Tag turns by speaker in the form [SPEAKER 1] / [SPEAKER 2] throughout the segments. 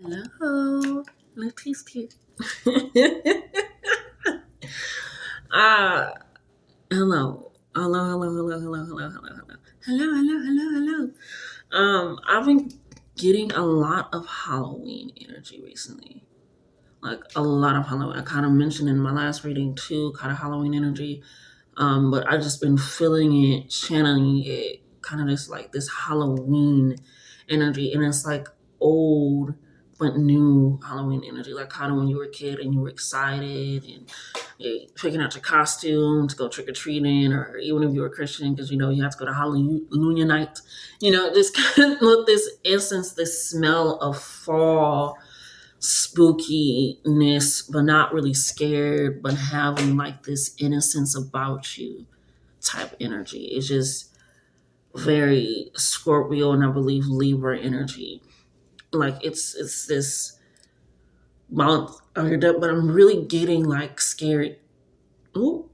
[SPEAKER 1] Hello, Letty's here. uh, hello. Hello. I've been getting a lot of Halloween energy recently. Like a lot of Halloween. I kind of mentioned in my last reading too, kind of Halloween energy. But I just been feeling it, channeling it, kind of just like this Halloween energy, and it's like old but new Halloween energy, like kind of when you were a kid and you were excited and picking out your costume to go trick or treating, or even if you were a Christian, because you have to go to Hallelujah night. Just kind of look this essence, this smell of fall spookiness, but not really scared, but having like this innocence about you type energy. It's just very Scorpio and I believe Libra energy. Like it's this mount under that, but I'm really getting like scared. Ooh,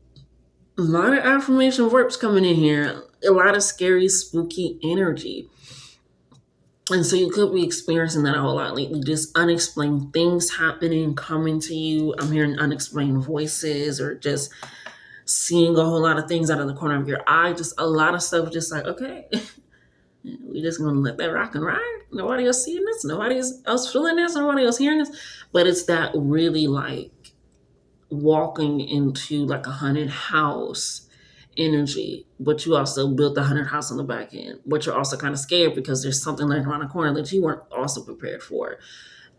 [SPEAKER 1] a lot of affirmation verbs coming in here. A lot of scary, spooky energy. And so you could be experiencing that a whole lot lately. Just unexplained things happening, coming to you. I'm hearing unexplained voices or just seeing a whole lot of things out of the corner of your eye. Just a lot of stuff, just like, okay, we just gonna let that rock and ride. Nobody else seeing this, nobody else feeling this, nobody else hearing this. But it's that really like walking into like a haunted house energy, but you also built the haunted house on the back end. But you're also kind of scared because there's something like around the corner that you weren't also prepared for.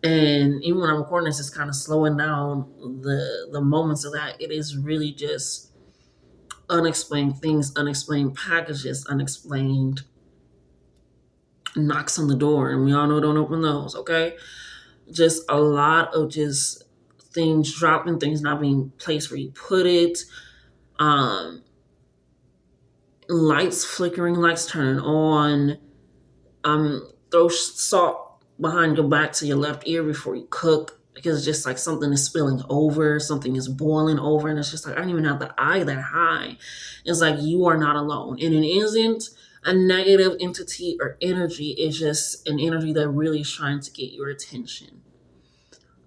[SPEAKER 1] And even when I'm recording this, it's kind of slowing down the moments of that. It is really just unexplained things, unexplained packages, unexplained knocks on the door, and we all know don't open those, okay? Just a lot of just things dropping, things not being placed where you put it. Um, Lights flickering, lights turning on. Throw salt behind your back to your left ear before you cook because it's just like something is spilling over, something is boiling over, and it's just like I don't even have the eye that high. It's like you are not alone, and it isn't a negative entity or energy. It's just an energy that really is trying to get your attention.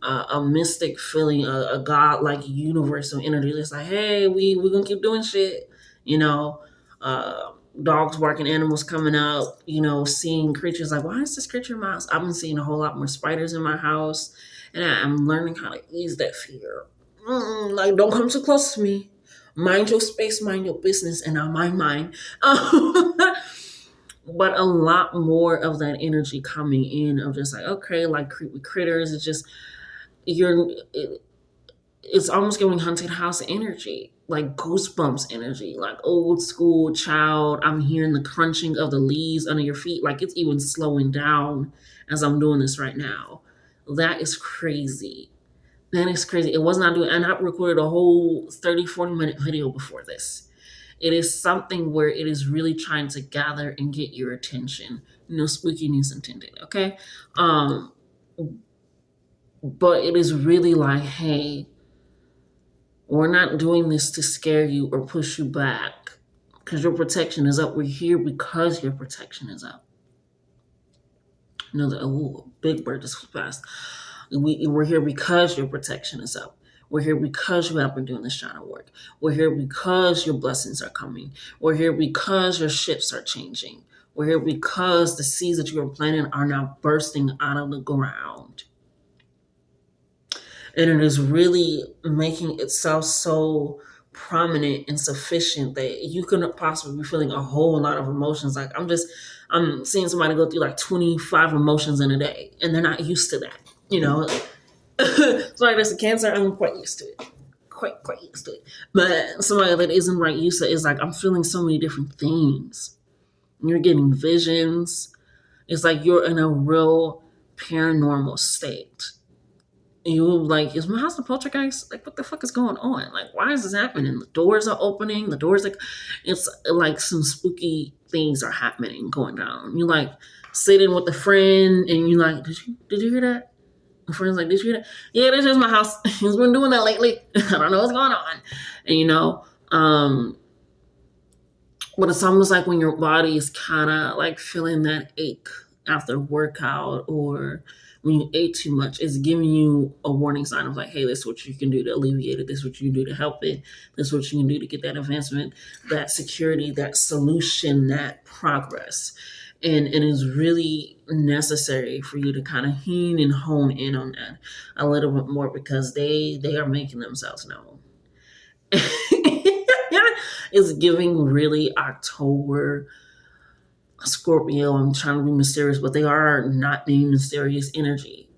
[SPEAKER 1] A mystic feeling, a god-like universal energy. It's like, hey, we gonna keep doing shit, you know. Uh, Dogs barking, animals coming out, seeing creatures like, why is this creature in my house? I've been seeing a whole lot more spiders in my house, and I'm learning how to ease that fear. Like, don't come too close to me. Mind your space, mind your business, and I'll mind mine. But a lot more of that energy coming in of just like, okay, like creepy critters. It's just you're it's almost giving haunted house energy, like goosebumps energy, like old school child. I'm hearing the crunching of the leaves under your feet, like it's even slowing down as I'm doing this right now. That is crazy. That is crazy. It was not doing, and I recorded a whole 30, 40 minute video before this. It is something where it is really trying to gather and get your attention. No spookiness intended, okay? Um, but it is really like, hey, we're not doing this to scare you or push you back because your protection is up. We're here because your protection is up. The big bird just passed. We're here because your protection is up. We're here because you have been doing this shadow work. We're here because your blessings are coming. We're here because your ships are changing. We're here because the seeds that you were planting are now bursting out of the ground. And it is really making itself so prominent and sufficient that you can possibly be feeling a whole lot of emotions. Like I'm seeing somebody go through like 25 emotions in a day, and they're not used to that. Somebody that's a Cancer, I'm quite used to it. Quite used to it. But somebody that isn't right used to it is like, I'm feeling so many different things. You're getting visions. It's like you're in a real paranormal state. You like, is my house a poltergeist? Like, what the fuck is going on? Like, why is this happening? The doors are opening. The doors, like, it's like some spooky things are happening, going down. You like sitting with a friend, and you like, did you hear that? The friend's like, did you hear that? Yeah, this is my house. He's been doing that lately. I don't know what's going on. And but it's almost like when your body is kind of like feeling that ache after workout, or when you ate too much, it's giving you a warning sign of like, hey, this is what you can do to alleviate it. This is what you can do to help it. This is what you can do to get that advancement, that security, that solution, that progress. And it is really necessary for you to kind of hone and hone in on that a little bit more because they are making themselves known. It's giving really October Scorpio. I'm trying to be mysterious, but they are not being mysterious energy.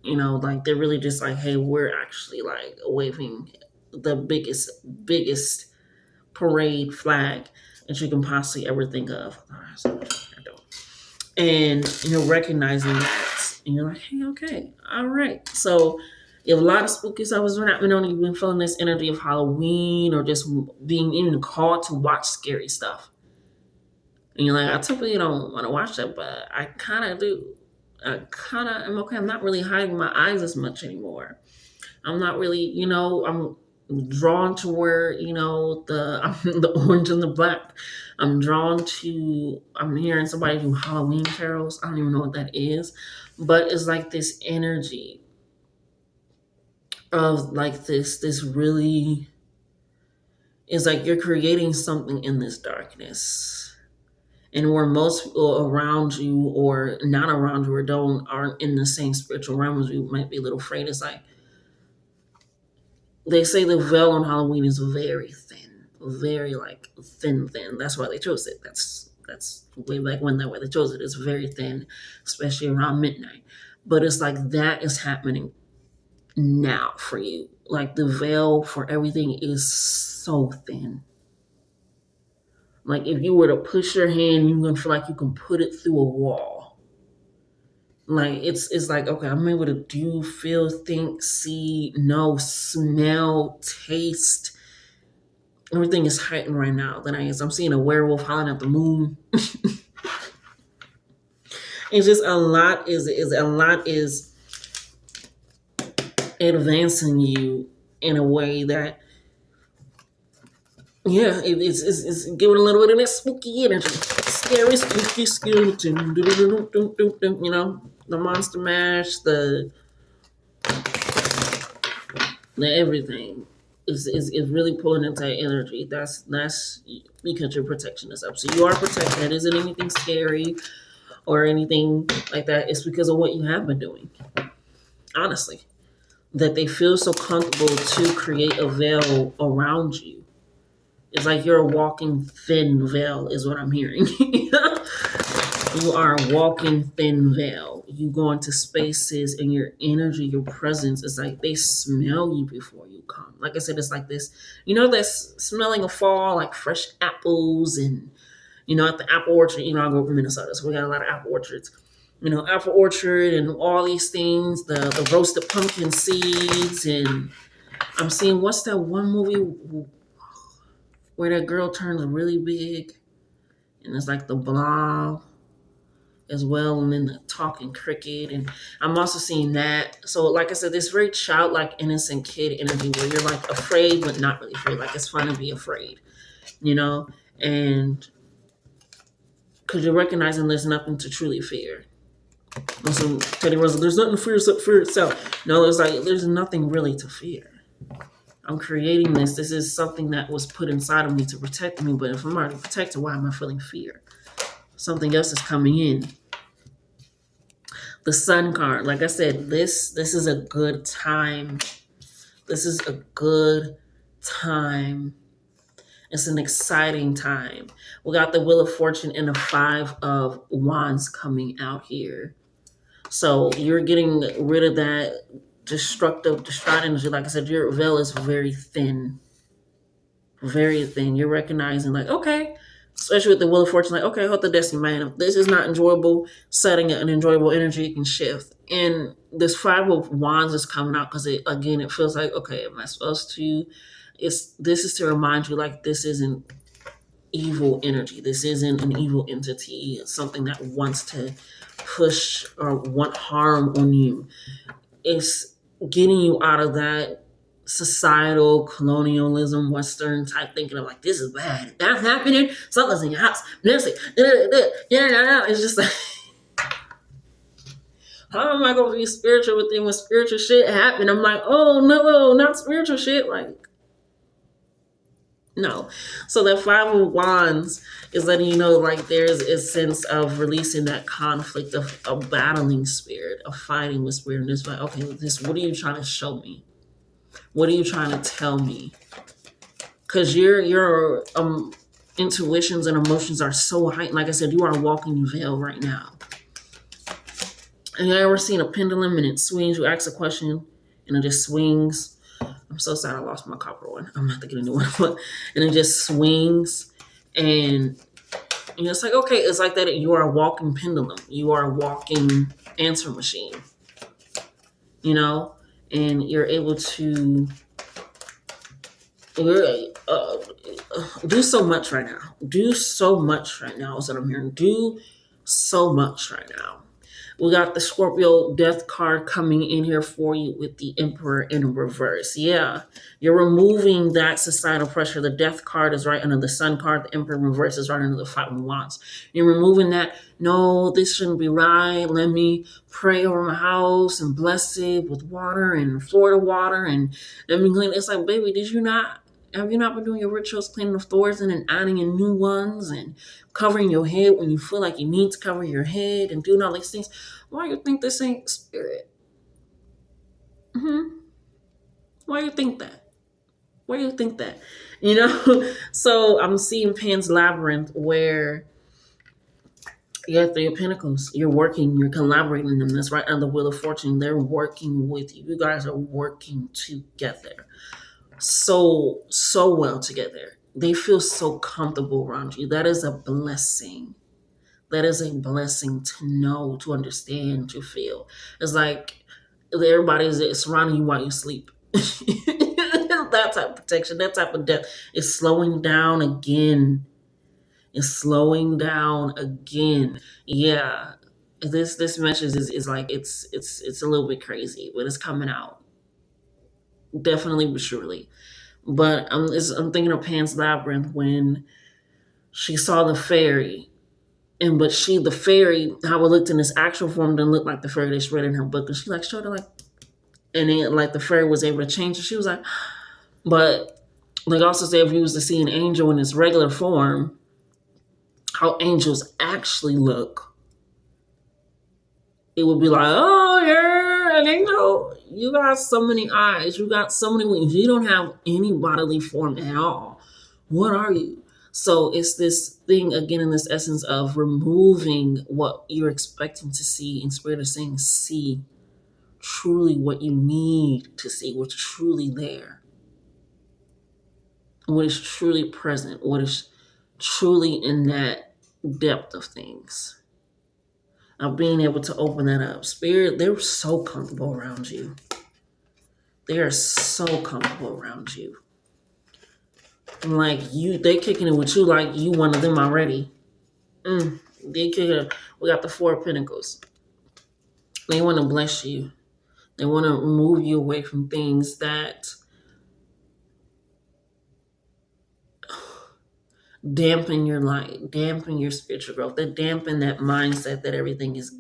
[SPEAKER 1] Like they're really just like, hey, we're actually like waving the biggest parade flag that you can possibly ever think of. And you're recognizing that. And you're like, hey, okay, all right. So you have a lot of spooky stuff was happening on. You've been feeling this energy of Halloween or just being even called to watch scary stuff. And you're like, I typically don't want to watch that, but I kind of do. I kind of am okay. I'm not really hiding my eyes as much anymore. I'm not really, I'm drawn to where, the orange and the black. I'm hearing somebody do Halloween carols. I don't even know what that is. But it's like this energy of like this really, it's like you're creating something in this darkness. And where most people around you or not around you or aren't in the same spiritual realm as you might be a little afraid. It's like they say the veil on Halloween is very thin, very like thin. That's why they chose it. That's way back when that way they chose it. It's very thin, especially around midnight. But it's like that is happening now for you. Like the veil for everything is so thin. Like if you were to push your hand, you're gonna feel like you can put it through a wall. Like it's like, okay, I'm able to do, feel, think, see, know, smell, taste. Everything is heightened right now. I'm seeing a werewolf howling at the moon. It's just a lot is advancing you in a way that it's giving a little bit of that spooky energy. Scary, spooky skeleton. The monster mash, the everything is really pulling into that energy. That's because your protection is up. So you are protected. It isn't anything scary or anything like that. It's because of what you have been doing. Honestly. That they feel so comfortable to create a veil around you. It's like you're a walking thin veil is what I'm hearing. You are a walking thin veil. You go into spaces and your energy, your presence is like they smell you before you come. Like I said, it's like this, this smelling of fall, like fresh apples and, at the apple orchard, I grew up in Minnesota, so we got a lot of apple orchards. Apple orchard and all these things, the roasted pumpkin seeds. And I'm seeing, what's that one movie where that girl turns really big and it's like the blob as well, and then the talking cricket. And I'm also seeing that. So like I said, this very childlike, innocent kid energy where you're like afraid but not really afraid. Like it's fun to be afraid, and because you're recognizing there's nothing to truly fear. So Teddy Roosevelt, there's nothing to fear except fear itself. No, there's nothing really to fear. I'm creating this. This is something that was put inside of me to protect me. But if I'm already protected, why am I feeling fear? Something else is coming in. The Sun card. Like I said, this is a good time. This is a good time. It's an exciting time. We got the Wheel of Fortune and the Five of Wands coming out here. So you're getting rid of that distraught energy. Like I said, your veil is very thin. Very thin. You're recognizing like, okay, especially with the Wheel of Fortune, like, okay, hold the destiny, man. If this is not enjoyable, setting an enjoyable energy can shift. And this Five of Wands is coming out because it feels like, okay, am I supposed to? This is to remind you like this isn't evil energy. This isn't an evil entity. It's something that wants to push or want harm on you. It's getting you out of that societal colonialism, Western type thinking of like, this is bad. If that's happening, something's in your house. It's just like, How am I going to be spiritual with them when spiritual shit happen? I'm like, oh no, not spiritual shit. Like, no. So that Five of Wands is letting you know, like, there's a sense of releasing that conflict of a battling spirit, of fighting with spirit. And it's like, okay, this, what are you trying to show me? What are you trying to tell me? Because your intuitions and emotions are so heightened. Like I said, you are a walking veil right now. And you ever seen a pendulum and it swings? You ask a question and it just swings. I'm so sad I lost my copper one. I'm not thinking a new one, but and it just swings, and it's like, okay, it's like that. You are a walking pendulum. You are a walking answer machine. And you're able to do so much right now. Do so much right now is what I'm hearing. Do so much right now. We got the Scorpio death card coming in here for you with the Emperor in reverse. Yeah, you're removing that societal pressure. The death card is right under the Sun card. The Emperor in reverse is right under the Five of Wands. You're removing that. No, this shouldn't be right. Let me pray over my house and bless it with water and Florida water. And let me clean. It's like, baby, have you not been doing your rituals, cleaning the floors and then adding in new ones and covering your head when you feel like you need to cover your head and doing all these things? Why you think this ain't spirit? Why you think that? Why you think that? So I'm seeing Pan's Labyrinth where you have Three of Pentacles. You're working, you're collaborating in them. That's right on the Wheel of Fortune. They're working with you. You guys are working together. So well together. They feel so comfortable around you. That is a blessing. That is a blessing to know, to understand, to feel. It's like everybody is surrounding you while you sleep. That type of protection, that type of death is slowing down again. It's slowing down again. Yeah. This message is like it's a little bit crazy, but it's coming out. Definitely but surely. But I'm thinking of Pan's Labyrinth when she saw the fairy, but the fairy, how it looked in this actual form didn't look like the fairy she read in her book, and she like showed her like, and then like the fairy was able to change her. She was like, but like also say if you was to see an angel in its regular form, how angels actually look, it would be like, oh yeah, an angel. You got so many eyes. You got so many wings. You don't have any bodily form at all. What are you? So it's this thing again in this essence of removing what you're expecting to see, and Spirit is saying, see truly what you need to see, what's truly there, what is truly present, what is truly in that depth of things. Of being able to open that up. Spirit, they're so comfortable around you. They are so comfortable around you. Like they kicking it with you like you one of them already. They kicking it. We got the Four of Pentacles. They want to bless you. They want to move you away from things that dampen your light, dampen your spiritual growth, that dampen that mindset that everything is,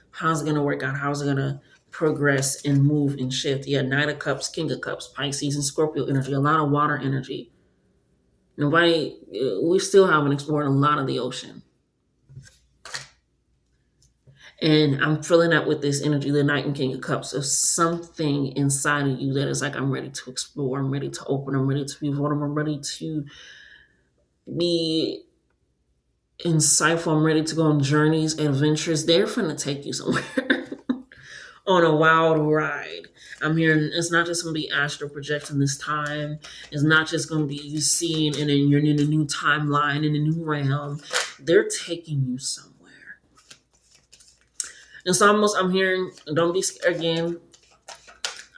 [SPEAKER 1] how's it going to work out? How's it going to progress and move and shift? Yeah, Knight of Cups, King of Cups, Pisces and Scorpio energy, a lot of water energy. We still haven't explored a lot of the ocean. And I'm filling up with this energy, the Knight and King of Cups, of something inside of you that is like, I'm ready to explore, I'm ready to open, I'm ready to be vulnerable, I'm ready to be insightful, I'm ready to go on journeys, adventures. They're finna take you somewhere on a wild ride. I'm hearing it's not just going to be astral projection this time. It's not just going to be you seeing and then you're in a new timeline, in a new realm. They're taking you somewhere. It's almost, I'm hearing, don't be scared again.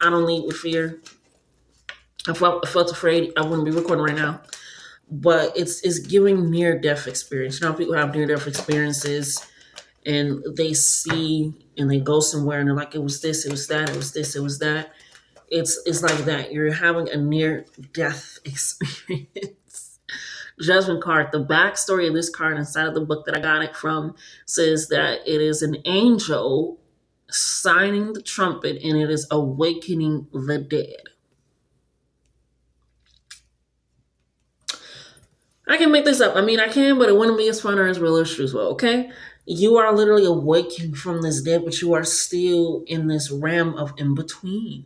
[SPEAKER 1] I don't lead with fear. I felt afraid. I wouldn't be recording right now. But it's giving near-death experience. People have near-death experiences and they see and they go somewhere and they're like, it was this, it was that, it was this, it was that. It's like that. You're having a near-death experience. Judgment card. The backstory of this card inside of the book that I got it from says that it is an angel signing the trumpet, and it is awakening the dead. I can make this up. I mean, I can, but it wouldn't be as fun or as real as truthful, okay? You are literally awaking from this dead, but you are still in this realm of in between.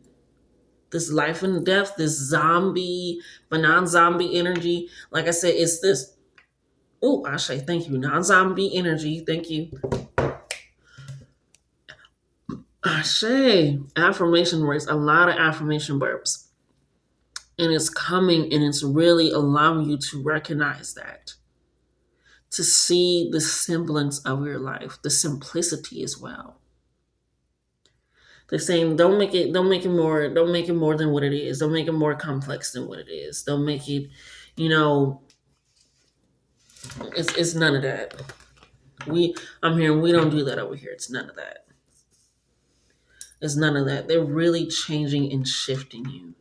[SPEAKER 1] This life and death, this zombie, but non zombie energy. Like I said, it's this. Oh, I say thank you. Non zombie energy. Thank you. I say affirmation words, a lot of affirmation burps. And it's coming and it's really allowing you to recognize that, to see the semblance of your life, the simplicity as well. They're saying don't make it more than what it is. Don't make it more complex than what it is. Don't make it, you know, it's none of that. I'm hearing we don't do that over here. It's none of that. It's none of that. They're really changing and shifting you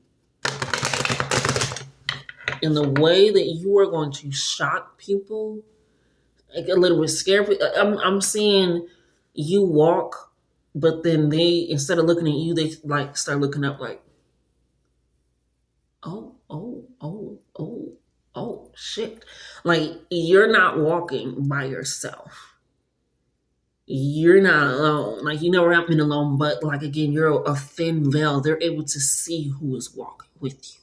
[SPEAKER 1] in the way that you are going to shock people, like a little bit scare people. I'm seeing you walk, but then they, instead of looking at you, they like start looking up like, oh, oh, oh, oh, oh, shit. Like you're not walking by yourself. You're not alone. Like you never have been alone, but like again, you're a thin veil. They're able to see who is walking with you.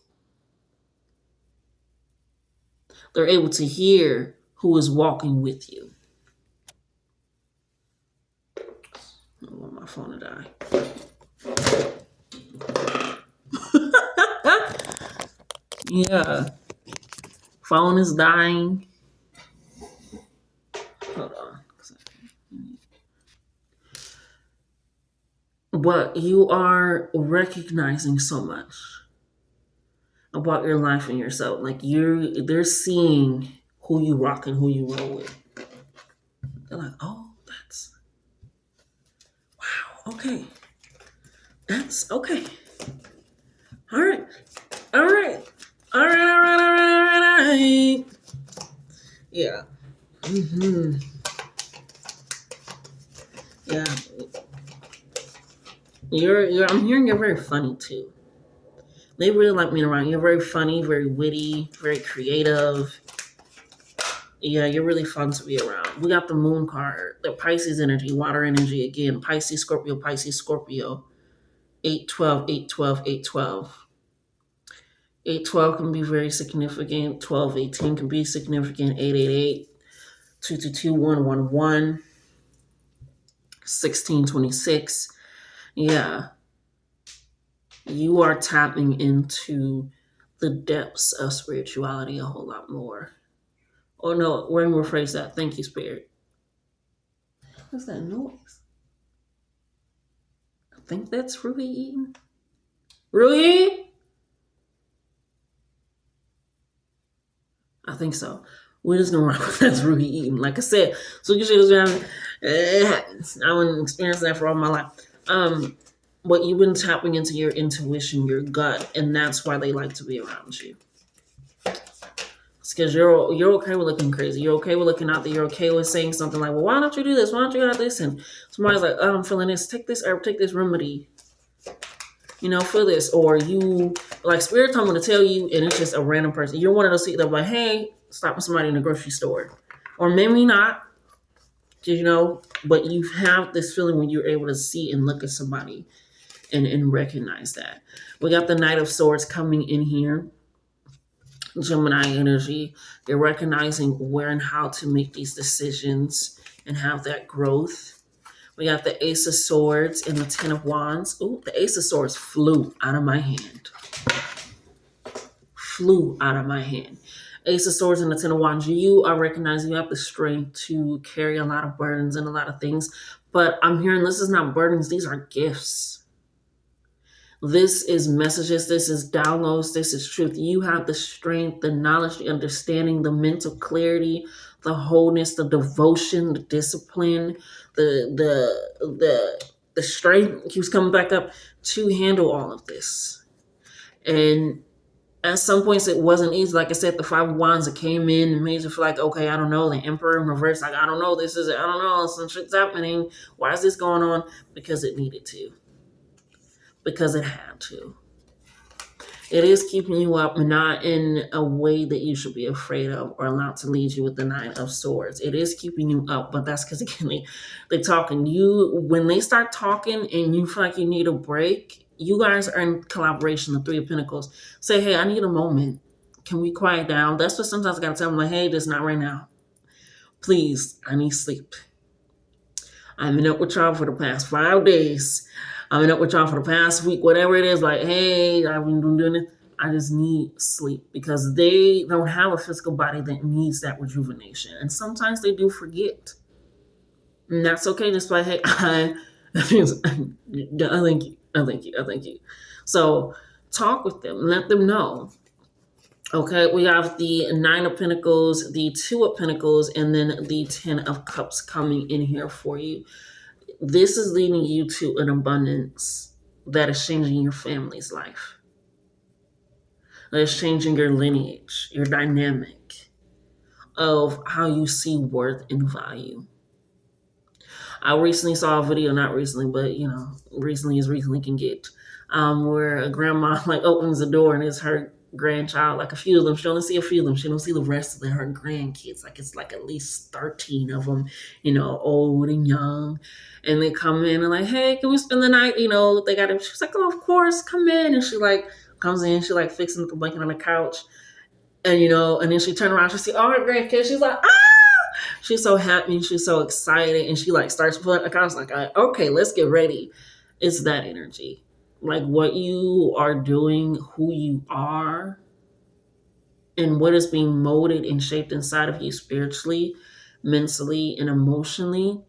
[SPEAKER 1] They're able to hear who is walking with you. I don't want my phone to die. Yeah. Phone is dying. Hold on. But you are recognizing so much about your life and yourself. Like they're seeing who you rock and who you roll with. They're like, oh, that's wow, okay. That's okay. All right. All right. All right, all right, all right, all right. Yeah. Mm-hmm. Yeah. I'm hearing you're very funny too. They really like being around. You're very funny, very witty, very creative. Yeah, you're really fun to be around. We got the moon card, the Pisces energy, water energy again. Pisces, Scorpio, Pisces, Scorpio. 812, 812, 812. 812 can be very significant. 1218 can be significant. 888, 222, 111, 1626. Yeah. You are tapping into the depths of spirituality a whole lot more. Oh no, we're going to rephrase that. Thank you, Spirit. What's that noise? I think that's Ruby Eden. Ruby? I think so. We're just gonna rock with that's Ruby Eden. Like I said, so you should just it happens. I wouldn't experience that for all my life. But you've been tapping into your intuition, your gut, and that's why they like to be around you. It's because you're okay with looking crazy. You're okay with looking out there. You're okay with saying something like, well, why don't you do this? Why don't you have this? And somebody's like, oh, I'm feeling this. Take this herb, take this remedy. You know, feel this. Or you, like Spirit told me to tell you, and it's just a random person. You're one of those people that like, hey, stopping somebody in the grocery store. Or maybe not, you know, but you have this feeling when you're able to see and look at somebody and recognize that. We got the Knight of Swords coming in here. Gemini energy. You're recognizing where and how to make these decisions and have that growth. We got the Ace of Swords and the Ten of Wands. Ooh, the Ace of Swords flew out of my hand. Flew out of my hand. Ace of Swords and the Ten of Wands. You are recognizing you have the strength to carry a lot of burdens and a lot of things. But I'm hearing this is not burdens. These are gifts. This is messages. This is downloads. This is truth. You have the strength, the knowledge, the understanding, the mental clarity, the wholeness, the devotion, the discipline, the strength keeps coming back up to handle all of this. And At some points it wasn't easy. Like I said, the five of wands that came in and made you feel like, okay, I don't know. The emperor in reverse, like, I don't know, I don't know, some shit's happening. Why is this going on? Because it needed to. Because it had to. It is keeping you up, not in a way that you should be afraid of or allowed to lead you with the Nine of Swords. It is keeping you up, but that's because again they talking. You when they start talking and you feel like you need a break, you guys are in collaboration. The Three of Pentacles say, "Hey, I need a moment. Can we quiet down?" That's what sometimes I gotta tell them, like, "Hey, just not right now. Please, I need sleep. I've been up with y'all for the past 5 days. I've been up with y'all for the past week, whatever it is. Like, hey, I've been doing it. I just need sleep," because they don't have a physical body that needs that rejuvenation. And sometimes they do forget. And that's okay. Just like, hey, I thank you. I thank you. I thank you. So talk with them. Let them know. Okay, we have the Nine of Pentacles, the Two of Pentacles, and then the Ten of Cups coming in here for you. This is leading you to an abundance that is changing your family's life. That is changing your lineage, your dynamic of how you see worth and value. I recently saw a video, not recently, but recently as recently can get, where a grandma like opens the door and it's her grandchild, like a few of them. She only see a few of them. She don't see the rest of her grandkids. Like it's like at least 13 of them, old and young. And they come in and like, hey, can we spend the night? They got it. She's like, oh, of course, come in. And she like comes in, she like fixing the blanket on the couch. And and then she turned around, she see all her grandkids. She's like, ah! She's so happy, she's so excited, and she like starts putting. I was like, okay, let's get ready. It's that energy, like what you are doing, who you are, and what is being molded and shaped inside of you spiritually, mentally, and emotionally,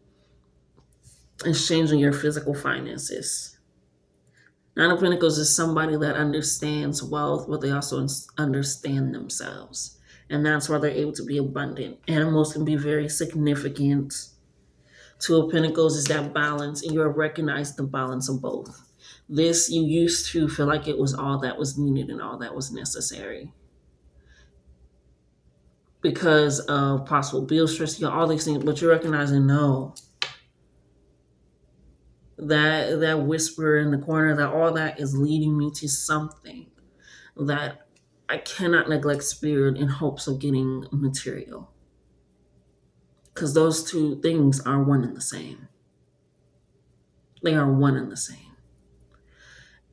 [SPEAKER 1] is changing your physical finances. Nine of Pentacles is somebody that understands wealth, but they also understand themselves. And that's why they're able to be abundant. Animals can be very significant. Two of Pentacles is that balance, and you're recognizing the balance of both. This, you used to feel like it was all that was needed and all that was necessary because of possible bill stress, all these things, but you're recognizing, no, that whisper in the corner, that all that is leading me to something that I cannot neglect spirit in hopes of getting material. Because those two things are one and the same. They are one and the same.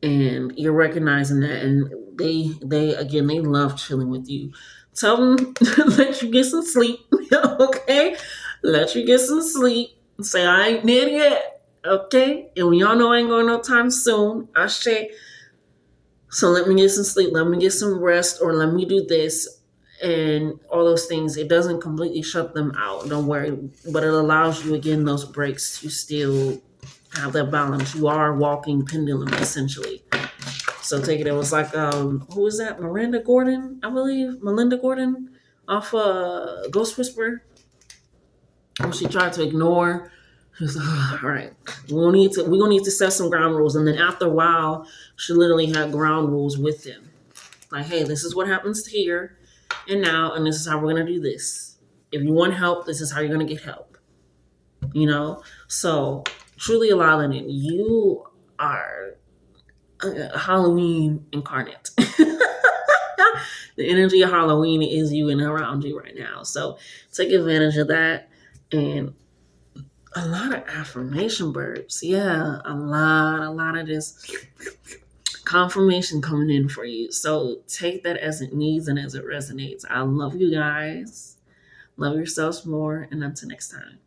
[SPEAKER 1] And you're recognizing that, and they love chilling with you. Tell them let you get some sleep, okay? Let you get some sleep. Say, I ain't dead yet, okay? And we all know I ain't going no time soon. I say, so let me get some sleep, let me get some rest, or let me do this, and all those things. It doesn't completely shut them out, don't worry, but it allows you, again, those breaks to still have that balance. You are a walking pendulum, essentially. So take it. It was like, who is that? Melinda Gordon, I believe. Melinda Gordon off Ghost Whisperer. When she tried to ignore, she was like, oh, all right, we're gonna need to set some ground rules. And then after a while, she literally had ground rules with them. Like, hey, this is what happens here and now, and this is how we're gonna do this. If you want help, this is how you're gonna get help. So truly allow that in. You are Halloween incarnate. The energy of Halloween is you and around you right now. So take advantage of that. And a lot of affirmation burps. Yeah, a lot of this confirmation coming in for you. So take that as it needs and as it resonates. I love you guys. Love yourselves more. And until next time.